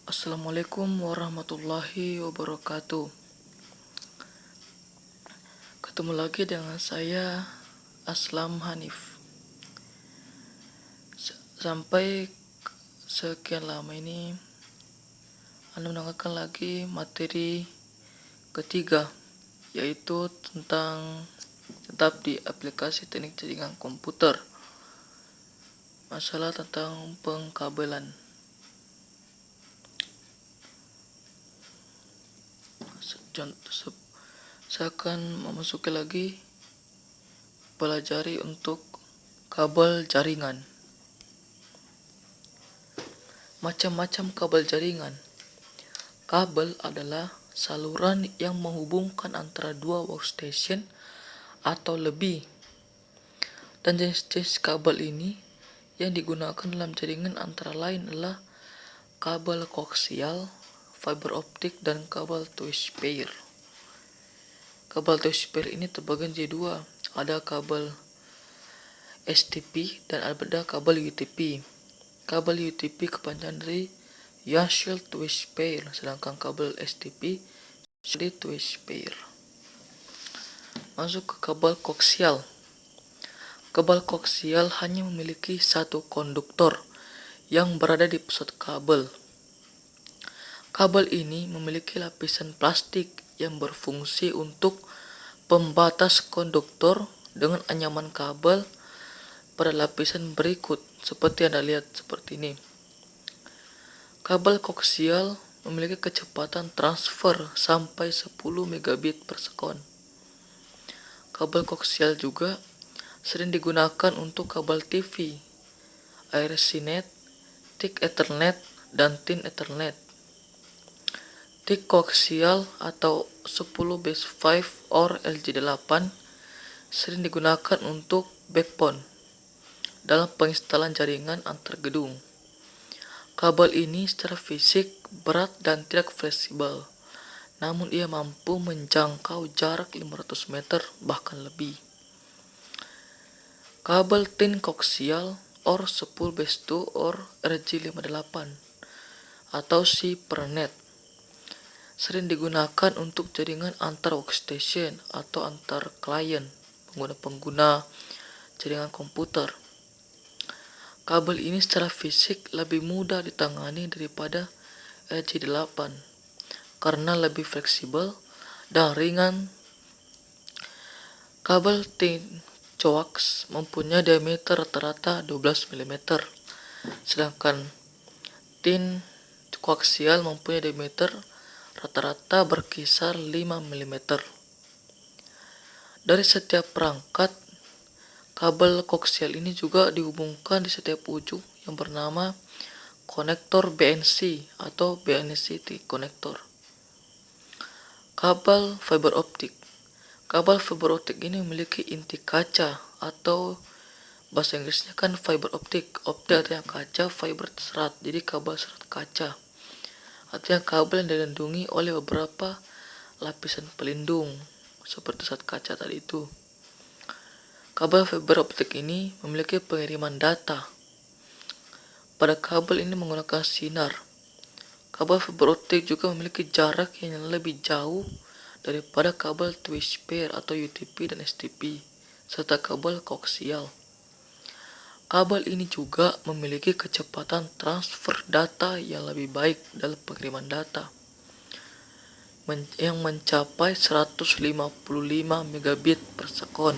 Assalamualaikum warahmatullahi wabarakatuh. Ketemu lagi dengan saya, Aslam Hanif. Sampai sekian lama ini Anda mendengarkan lagi materi ketiga, yaitu tentang tetap di aplikasi teknik jaringan komputer. Masalah tentang pengkabelan. Saya akan memasuki lagi pelajari untuk kabel jaringan. Macam-macam kabel jaringan. Kabel adalah saluran yang menghubungkan antara dua workstation atau lebih. Dan jenis-jenis kabel ini yang digunakan dalam jaringan antara lain adalah kabel koaksial, fiber optik, dan kabel twist pair. Kabel twist pair ini terbagi menjadi dua. Ada kabel STP dan ada kabel UTP. Kabel UTP kepanjangan dari Universal Twist Pair, sedangkan kabel STP dari twist pair. Masuk ke kabel koaksial. Kabel koaksial hanya memiliki satu konduktor yang berada di pusat kabel. Kabel ini memiliki lapisan plastik yang berfungsi untuk pembatas konduktor dengan anyaman kabel pada lapisan berikut, seperti Anda lihat seperti ini. Kabel koaksial memiliki kecepatan transfer sampai 10 megabit per sekon. Kabel koaksial juga sering digunakan untuk kabel TV, AirSenet, TIC Ethernet, dan TIN Ethernet. TIC koaksial atau 10/5 or LG8 sering digunakan untuk backbone dalam penginstalan jaringan antar gedung. Kabel ini secara fisik berat dan tidak fleksibel, namun ia mampu menjangkau jarak 500 meter bahkan lebih. Kabel tin koaksial or 10/2 or RJ58 atau Cybernet sering digunakan untuk jaringan antar workstation atau antar klien pengguna jaringan komputer. Kabel ini secara fisik lebih mudah ditangani daripada RJ8 karena lebih fleksibel dan ringan. Kabel tin coax mempunyai diameter rata-rata 12 mm, sedangkan tin koaksial mempunyai diameter rata-rata berkisar 5 mm. Dari setiap perangkat, kabel koaksial ini juga dihubungkan di setiap ujung yang bernama konektor BNC atau BNC konektor. Kabel fiber optik. Kabel fiber optik ini memiliki inti kaca atau bahasa Inggrisnya kan fiber optik. Optik artinya kaca, fiber serat, jadi kabel serat kaca. Artinya kabel yang dilindungi oleh beberapa lapisan pelindung seperti serat kaca tadi itu. Kabel fiber optik ini memiliki pengiriman data. Pada kabel ini menggunakan sinar. Kabel fiber optik juga memiliki jarak yang lebih jauh daripada kabel twist pair atau UTP dan STP, serta kabel koaksial. Kabel ini juga memiliki kecepatan transfer data yang lebih baik dalam pengiriman data, yang mencapai 155 megabit per sekon.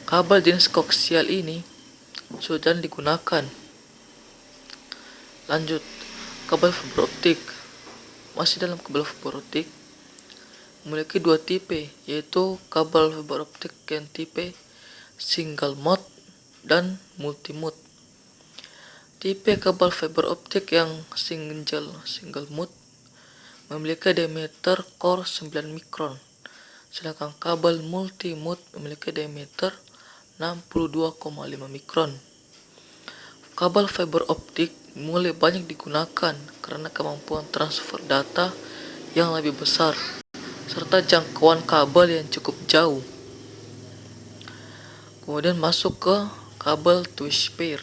Kabel jenis koaksial ini sudah digunakan. Lanjut, kabel fiber optik. Masih dalam kabel fiber optik, memiliki dua tipe, yaitu kabel fiber optik yang tipe single mode dan multi mode. Tipe kabel fiber optik yang single mode memiliki diameter core 9 mikron, sedangkan kabel multi mode memiliki diameter 62,5 mikron. Kabel fiber optik mulai banyak digunakan karena kemampuan transfer data yang lebih besar serta jangkauan kabel yang cukup jauh. Kemudian masuk ke kabel twist pair.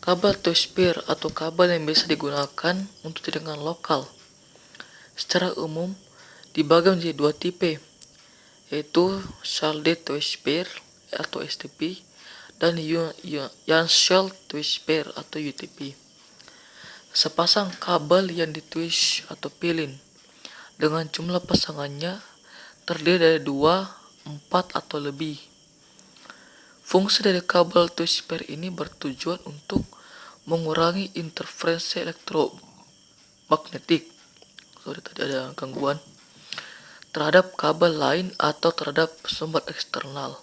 Kabel twist pair atau kabel yang biasa digunakan untuk jaringan lokal secara umum dibagi menjadi dua tipe, yaitu shielded twist pair atau STP dan unshield twist pair atau UTP. Sepasang kabel yang ditwist atau pilin dengan jumlah pasangannya terdiri dari 2, 4 atau lebih. Fungsi dari kabel twist pair ini bertujuan untuk mengurangi interferensi elektromagnetik tadi ada gangguan terhadap kabel lain atau terhadap sumber eksternal.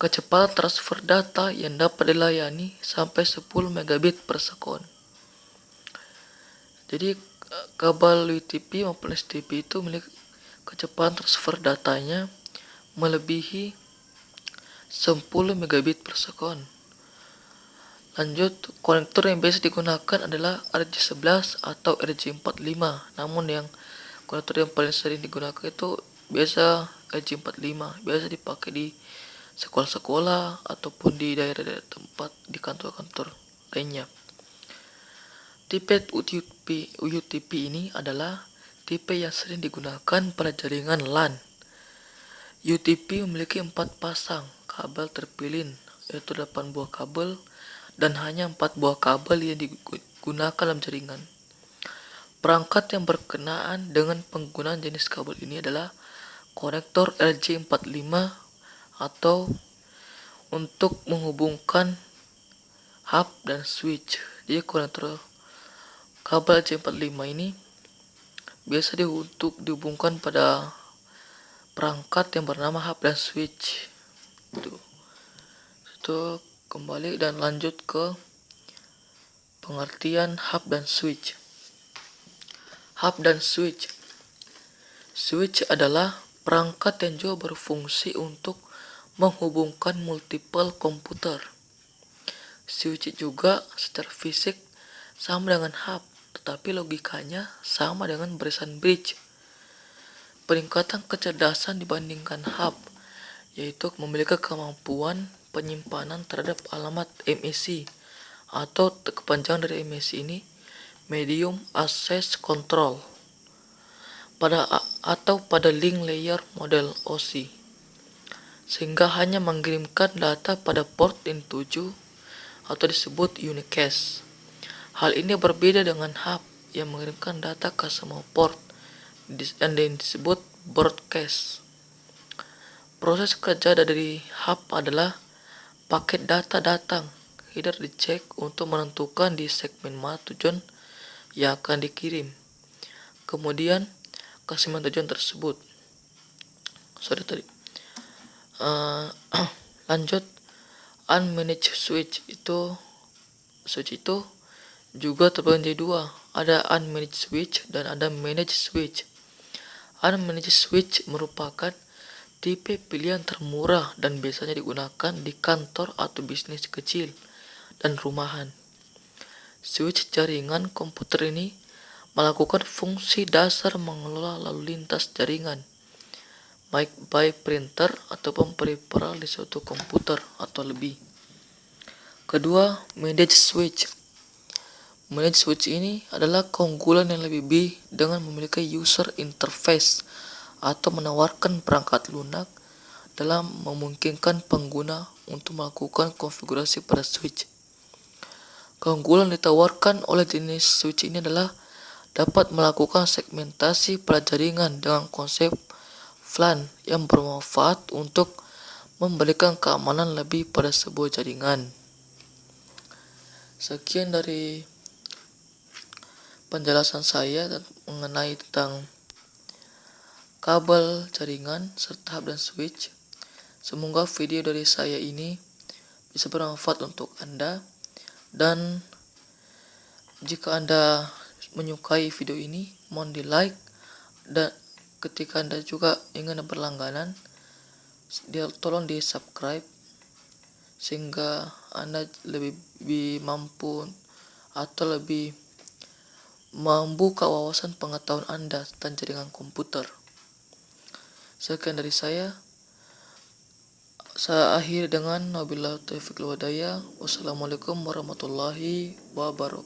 Kecepatan transfer data yang dapat dilayani sampai 10 megabit per second. Jadi kabel UTP maupun STP itu memiliki kecepatan transfer datanya melebihi 10 megabit per second. Lanjut, konektor yang biasa digunakan adalah RJ11 atau RJ45. Namun yang konektor yang paling sering digunakan itu biasa RJ45. Biasa dipakai di sekolah-sekolah ataupun di daerah-daerah tempat di kantor-kantor lainnya. Tipe UTP ini adalah tipe yang sering digunakan pada jaringan LAN. UTP memiliki 4 pasang kabel terpilin, yaitu 8 buah kabel dan hanya 4 buah kabel yang digunakan dalam jaringan. Perangkat yang berkenaan dengan penggunaan jenis kabel ini adalah konektor RJ45 atau untuk menghubungkan hub dan switch. Jadi konektor kabel RJ45 ini biasa untuk dihubungkan pada perangkat yang bernama hub dan switch. Itu kembali dan lanjut ke pengertian hub dan switch. Hub dan switch. Switch adalah perangkat yang juga berfungsi untuk menghubungkan multiple komputer. Switch juga secara fisik sama dengan hub, tetapi logikanya sama dengan barisan bridge. Peningkatan kecerdasan dibandingkan hub, yaitu memiliki kemampuan penyimpanan terhadap alamat MAC atau kepanjangan dari MAC ini Medium Access Control pada link layer model OC, sehingga hanya mengirimkan data pada port N7 atau disebut unicast. Hal ini berbeda dengan hub yang mengirimkan data ke semua port dan disebut broadcast. Proses kerja dari hub adalah paket data datang, header dicek untuk menentukan di segmen mana tujuan yang akan dikirim. Kemudian ke segmen tujuan tersebut. Lanjut, unmanaged switch itu juga terbagi menjadi dua. Ada unmanaged switch dan ada managed switch. Unmanaged switch merupakan tipe pilihan termurah dan biasanya digunakan di kantor atau bisnis kecil dan rumahan. Switch jaringan komputer ini melakukan fungsi dasar mengelola lalu lintas jaringan, baik by printer ataupun peripheral di suatu komputer atau lebih. Kedua, managed switch. Managed switch ini adalah keunggulan yang lebih dengan memiliki user interface atau menawarkan perangkat lunak dalam memungkinkan pengguna untuk melakukan konfigurasi pada switch. Keunggulan ditawarkan oleh jenis switch ini adalah dapat melakukan segmentasi pada jaringan dengan konsep VLAN yang bermanfaat untuk memberikan keamanan lebih pada sebuah jaringan. Sekian dari penjelasan saya mengenai tentang kabel jaringan serta hub dan switch. Semoga video dari saya ini bisa bermanfaat untuk Anda, dan jika Anda menyukai video ini mohon di like, dan ketika Anda juga ingin berlangganan tolong di subscribe sehingga Anda lebih mampu atau lebih membuka wawasan pengetahuan Anda tentang jaringan komputer. Sekian dari saya. Saya akhiri dengan wabillahi taufiq wal hidayah. Wassalamualaikum warahmatullahi wabarakatuh.